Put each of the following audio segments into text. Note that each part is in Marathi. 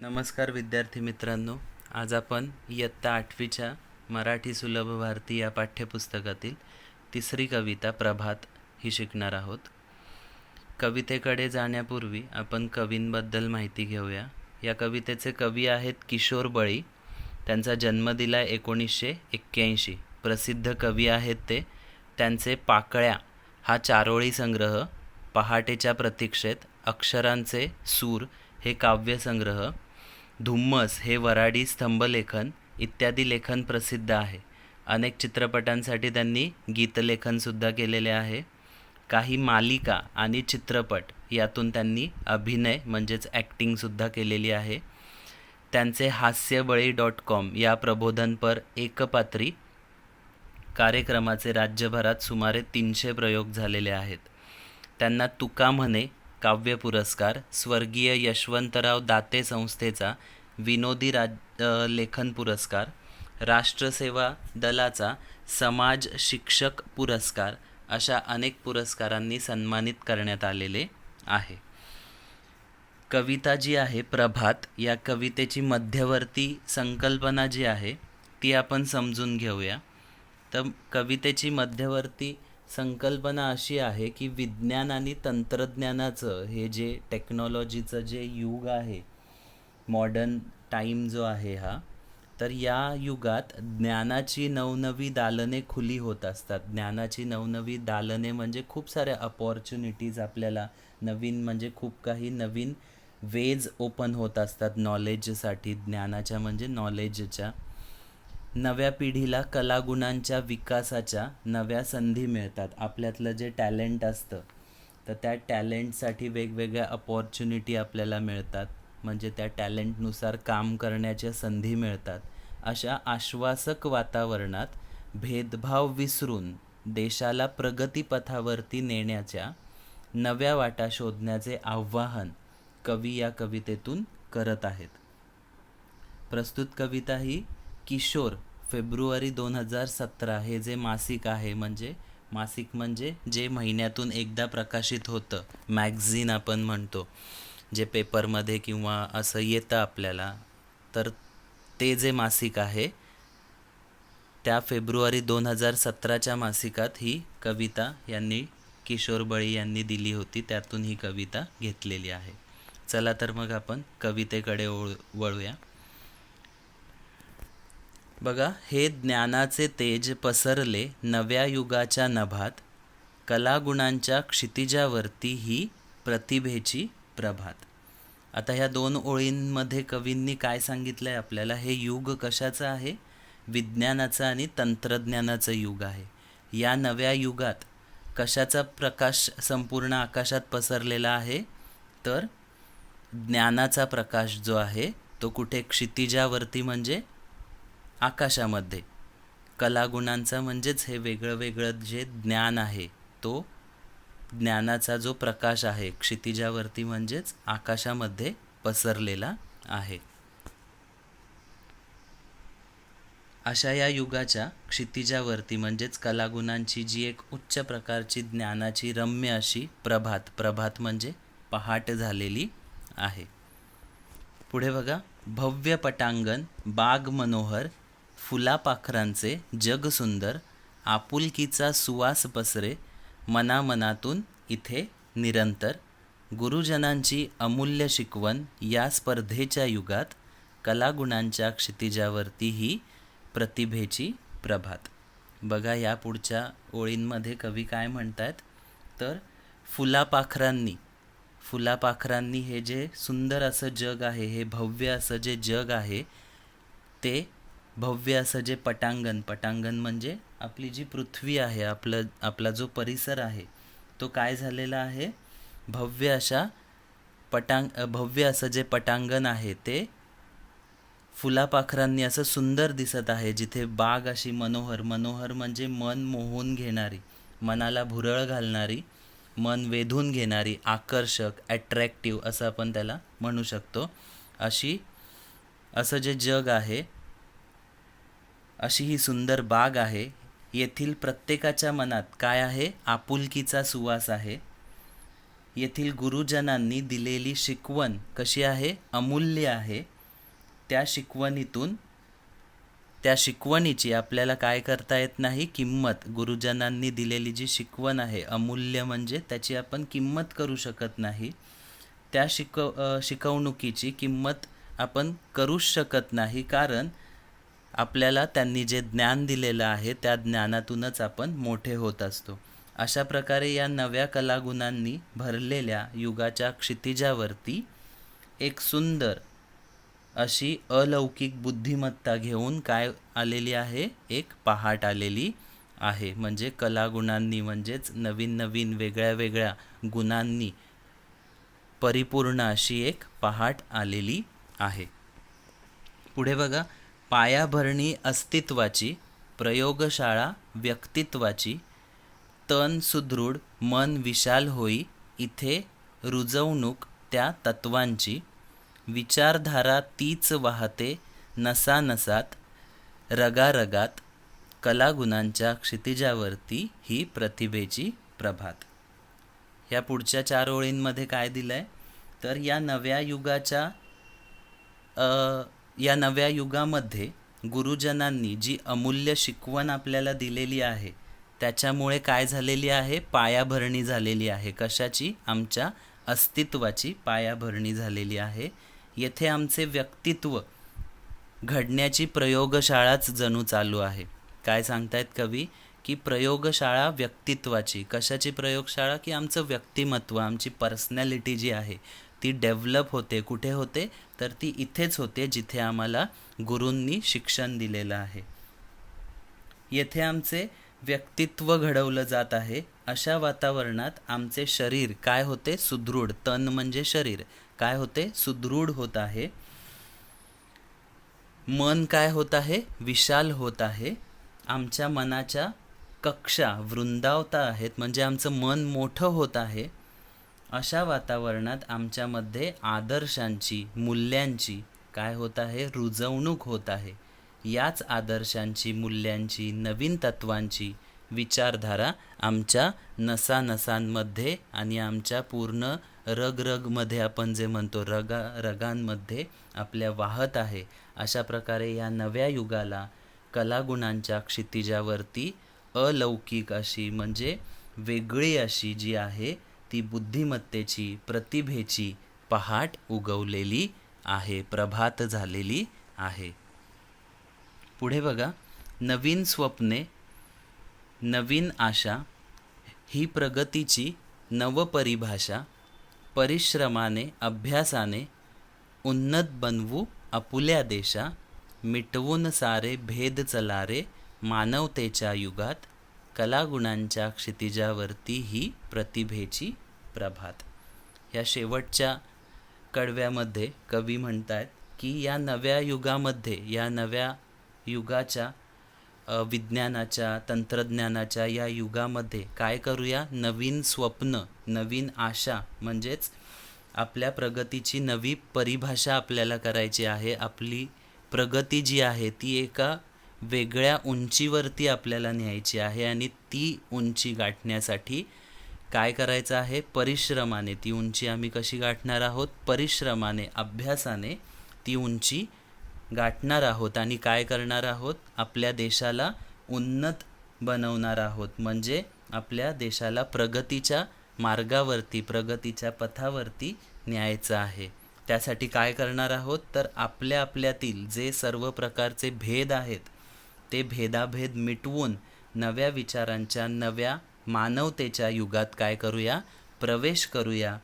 नमस्कार विद्यार्थी मित्रांनो. आज आपण इयत्ता 8वीच्या मराठी सुलभ भारती या पाठ्यपुस्तकातील तिसरी कविता प्रभात ही शिकणार आहोत. कवितेकडे जाण्यापूर्वी आपण कवींबद्दल माहिती घेऊया. या कवितेचे कवी आहेत किशोर बळी. त्यांचा जन्म दिला 1981. प्रसिद्ध कवी आहेत ते. त्यांचे पाकळ्या हा चारोळी संग्रह, पहाटेच्या प्रतीक्षेत, अक्षरांचे सूर हे काव्यसंग्रह, धुम्मस हे वऱ्हाडी स्तंभलेखन इत्यादी लेखन प्रसिद्ध आहे. अनेक चित्रपटांसाठी त्यांनी गीतलेखनसुद्धा केलेले आहे. काही मालिका आणि चित्रपट यातून त्यांनी अभिनय म्हणजेच ॲक्टिंगसुद्धा केलेली आहे. त्यांचे हास्यबळी.com या प्रबोधनपर एकपात्री कार्यक्रमाचे राज्यभरात सुमारे 300 प्रयोग झालेले आहेत. त्यांना तुका म्हणे काव्य पुरस्कार, स्वर्गीय यशवंतराव दाते संस्थेचा विनोदी लेखन पुरस्कार, राष्ट्रसेवा दलाचा समाज शिक्षक पुरस्कार अशा अनेक पुरस्कारांनी सन्मानित करण्यात आलेले आहे. कविता जी आहे प्रभात, या कवितेची मध्यवर्ती संकल्पना जी आहे ती आपण समजून घेऊया. तर कवितेची मध्यवर्ती संकल्पना अशी आहे की विज्ञान आणि तंत्रज्ञानाचं हे जे टेक्नॉलॉजीचं जे युग आहे, मॉडर्न टाईम जो आहे हा, तर या युगात ज्ञानाची नवनवी दालने खुली होत असतात. ज्ञानाची नवनवी दालने म्हणजे खूप साऱ्या अपॉर्च्युनिटीज आपल्याला नवीन म्हणजे खूप काही नवीन वेज ओपन होत असतात नॉलेजसाठी. ज्ञानाच्या म्हणजे नॉलेजच्या. नव्या पिढीला कलागुणांच्या विकासाच्या नव्या संधी मिळतात. आपल्यातलं जे टॅलेंट असतं तर त्या टॅलेंटसाठी वेगवेगळ्या अपॉर्च्युनिटी आपल्याला मिळतात, म्हणजे त्या टॅलेंटनुसार काम करण्याच्या संधी मिळतात. अशा आश्वासक वातावरणात भेदभाव विसरून देशाला प्रगतीपथावरती नेण्याच्या नव्या वाटा शोधण्याचे आव्हान कवी या कवितेतून करत आहेत. प्रस्तुत कविता ही किशोर फेब्रुवारी 2017 हे जे मासिक आहे, म्हणजे जे महिन्यातून एकदा प्रकाशित होतं, मॅगझिन आपण म्हणतो, जे पेपरमध्ये किंवा असं येतं आपल्याला, तर ते जे मासिक आहे त्या फेब्रुवारी 2017च्या मासिकात ही कविता यांनी किशोर बळी यांनी दिली होती. त्यातून ही कविता घेतलेली आहे. चला तर मग आपण कवितेकडे वळूया. बघा, हे ज्ञानाचे तेज पसरले नव्या युगाच्या नभात, कलागुणांच्या क्षितिजावरती ही प्रतिभेची प्रभात. आता ह्या 2 ओळींमध्ये कवींनी काय सांगितलं आहे आपल्याला? हे युग कशाचं आहे? विज्ञानाचं आणि तंत्रज्ञानाचं युग आहे. या नव्या युगात कशाचा प्रकाश संपूर्ण आकाशात पसरलेला आहे? तर ज्ञानाचा प्रकाश जो आहे तो कुठे? क्षितिजावरती म्हणजे आकाशामध्ये. कलागुणांचा म्हणजेच हे वेगळं वेगळं जे ज्ञान आहे, तो ज्ञानाचा जो प्रकाश आहे क्षितिजावरती म्हणजेच आकाशामध्ये पसरलेला आहे. अशा या युगाच्या क्षितिजावरती म्हणजेच कलागुणांची जी एक उच्च प्रकारची ज्ञानाची रम्य अशी प्रभात म्हणजे पहाट झालेली आहे. पुढे बघा, भव्य पटांगण, बाग मनोहर, फुलापाखरांचे जग सुंदर, आपुलकीचा सुवास पसरे मनामनातून इथे निरंतर, गुरुजनांची अमूल्य शिकवण या स्पर्धेच्या युगात, कलागुणांच्या क्षितिजावरती ही प्रतिभेची प्रभात. बघा, या पुढच्या ओळींमध्ये कवी काय म्हणतात? तर फुलापाखरांनी हे जे सुंदर असं जग आहे, हे भव्य असं जे जग आहे, ते भव्य असं जे पटांगण म्हणजे आपली जी पृथ्वी आहे, आपला जो परिसर आहे, तो काय झालेला आहे? भव्य असं जे पटांगण आहे ते फुलापाखरांनी असं सुंदर दिसत आहे. जिथे बाग अशी मनोहर म्हणजे मन मोहून घेणारी, मनाला भुरळ घालणारी, मन वेधून घेणारी, आकर्षक, ॲट्रॅक्टिव्ह असं आपण त्याला म्हणू शकतो. असं जे जग आहे, अशी ही सुंदर बाग आहे. येथील प्रत्येकाच्या मनात काय आहे? आपुलकीचा सुवास आहे. येथील गुरुजनांनी दिलेली शिकवण कशी आहे? अमूल्य आहे. त्या शिकवणीची आपल्याला काय करता येत नाही? किंमत. गुरुजनांनी दिलेली जी शिकवण आहे अमूल्य म्हणजे त्याची आपण किंमत करू शकत नाही. त्या शिकवणुकीची किंमत आपण करूच शकत नाही, कारण आपल्याला त्यांनी जे ज्ञान दिलेलं आहे त्या ज्ञानातूनच आपण मोठे होत असतो. अशा प्रकारे या नव्या कलागुणांनी भरलेल्या युगाच्या क्षितिजावरती एक सुंदर अशी अलौकिक बुद्धिमत्ता घेऊन काय आलेली आहे? एक पहाट आलेली आहे. म्हणजे कलागुणांनी म्हणजेच नवीन नवीन वेगळ्या वेगळ्या गुणांनी परिपूर्ण अशी एक पहाट आलेली आहे. पुढे बघा, पायाभरणी अस्तित्वाची, प्रयोगशाळा व्यक्तित्वाची, तन सुदृढ मन विशाल होई, इथे रुजवणूक त्या तत्वांची, विचारधारा तीच वाहते नसानसात, रगारगात, कलागुणांच्या क्षितिजावरती ही प्रतिभेची प्रभात. ह्या पुढच्या 4 ओळींमध्ये काय दिलं आहे? तर या नव्या युगामध्ये गुरुजनांनी जी अमूल्य शिकवण आपल्याला दिलेली आहे त्याच्यामुळे काय झालेली आहे? पायाभरणी झालेली आहे. कशाची? आमच्या अस्तित्वाची पायाभरणी झालेली आहे. येथे आमचे व्यक्तित्व घडण्याची प्रयोगशाळाच जणू चालू आहे. काय सांगतायत कवी? की प्रयोगशाळा व्यक्तित्वाची. कशाची प्रयोगशाळा? की आमचं व्यक्तिमत्व, आमची पर्सनॅलिटी जी आहे ती डेव्हलप होते. कुठे होते? तर ती इथेच होते जिथे आम्हाला गुरूंनी शिक्षण दिलेलं आहे. येथे आमचे व्यक्तित्व घडवलं जात आहे. अशा वातावरणात आमचे शरीर काय होते? सुदृढ. तन म्हणजे शरीर. काय होते? सुदृढ होत आहे. मन काय होत आहे? विशाल होत आहे. आमच्या मनाच्या कक्षा वृंदावता आहेत, म्हणजे आमचं मन मोठं होत आहे. अशा वातावरणात आमच्यामध्ये आदर्शांची, मूल्यांची काय होत आहे? रुजवणूक होत आहे. याच आदर्शांची, मूल्यांची, नवीन तत्वांची विचारधारा आमच्या नसानसांमध्ये आणि आमच्या पूर्ण रगरगमध्ये, आपण जे म्हणतो रगांमध्ये आपल्या वाहत आहे. अशा प्रकारे या नव्या युगाला कलागुणांच्या क्षितिजावरती अलौकिक अशी, म्हणजे वेगळी अशी जी आहे ती बुद्धिमत्तेची, प्रतिभेची पहाट उगवलेली आहे, प्रभात झालेली आहे. पुढे बघा, नवीन स्वप्ने, नवीन आशा, ही प्रगतीची नवपरिभाषा, परिश्रमाने, अभ्यासाने उन्नत बनवू आपुल्या देशा, मिटवून सारे भेद चलारे मानवतेच्या युगात, कलागुणांच्या क्षितिजावरती ही प्रतिभेची प्रभात. या शेवटच्या कडव्यामध्ये कवी म्हणतात की या नव्या युगामध्ये, या नव्या युगाच्या विज्ञानाच्या, तंत्रज्ञानाच्या या युगामध्ये काय करूया? नवीन स्वप्न, नवीन आशा, म्हणजेच आपल्या प्रगतीची नवी परिभाषा आपल्याला करायची आहे. आपली प्रगती जी आहे ती एका वेगळ्या उंचीवरती आपल्याला न्यायची आहे आणि ती उंची गाठण्यासाठी काय करायचं आहे? परिश्रमाने. ती उंची आम्ही कशी गाठणार आहोत? परिश्रमाने, अभ्यासाने ती उंची गाठणार आहोत. आणि काय करणार आहोत? आपल्या देशाला उन्नत बनवणार आहोत. म्हणजे आपल्या देशाला प्रगतीच्या मार्गावरती, प्रगतीच्या पथावरती न्यायचं आहे. त्यासाठी काय करणार आहोत? तर आपल्यातील जे सर्व प्रकारचे भेद आहेत ते भेदाभेद मिटवून नव्या विचारांच्या, नव्या मानवतेच्या युगात काय करूया? प्रवेश करूया.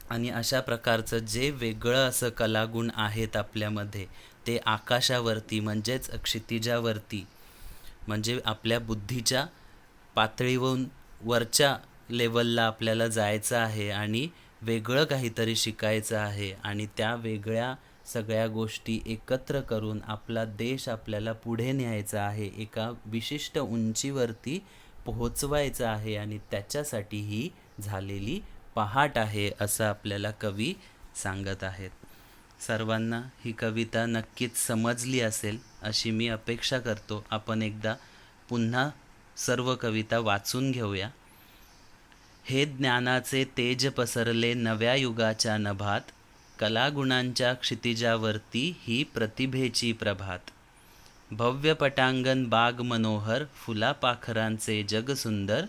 आणि अशा प्रकारचं जे वेगळं असं कलागुण आहेत आपल्यामध्ये ते आकाशावरती, म्हणजेच क्षितिजावरती, म्हणजे आपल्या बुद्धीच्या पातळीवरून वरच्या लेवलला आपल्याला जायचं आहे आणि वेगळं काहीतरी शिकायचं आहे. आणि त्या वेगळ्या सगळ्या गोष्टी एकत्र करून आपला देश आपल्याला पुढे न्यायचा आहे, एका विशिष्ट उंचीवरती पोहोचवायचं आहे. आणि त्याच्यासाठी ही झालेली पहाट आहे, असं आपल्याला कवी सांगत आहेत. सर्वांना ही कविता नक्कीच समजली असेल अशी मी अपेक्षा करतो. आपण एकदा पुन्हा सर्व कविता वाचून घेऊया. हे ज्ञानाचे तेज पसरले नव्या युगाच्या नभात, कलागुणांच्या क्षितिजावरती ही प्रतिभेची प्रभात. भव्य पटांगण बाग मनोहर, फुलापाखरांचे जग सुंदर,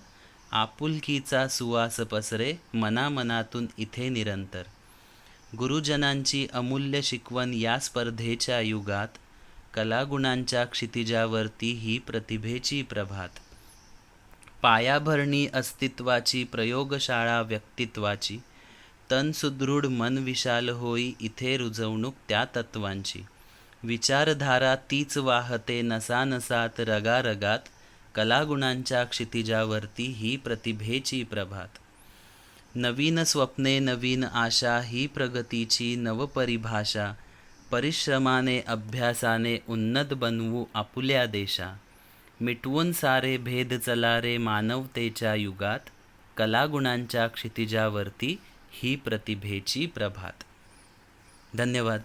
आपुलकीचा सुवास पसरे मनामनातून इथे निरंतर. गुरुजनांची अमूल्य शिकवण या स्पर्धेच्या युगात, कलागुणांच्या क्षितिजावरती ही प्रतिभेची प्रभात. पायाभरणी अस्तित्वाची प्रयोगशाळा व्यक्तित्वाची, तन सुदृढ मन विशाल होई इथे रुजवणूक त्या तत्वांची. विचारधारा तीच वाहते नसानसात रगारगात, कलागुणांच्या क्षितिजावरती ही प्रतिभेची प्रभात. नवीन स्वप्ने नवीन आशा ही प्रगतीची नवपरिभाषा, परिश्रमाने अभ्यासाने उन्नत बनवू आपुल्या देशा. मिटवून सारे भेद चला रे मानवतेच्या युगात, कलागुणांच्या क्षितिजावरती ही प्रतिभेची प्रभात. धन्यवाद.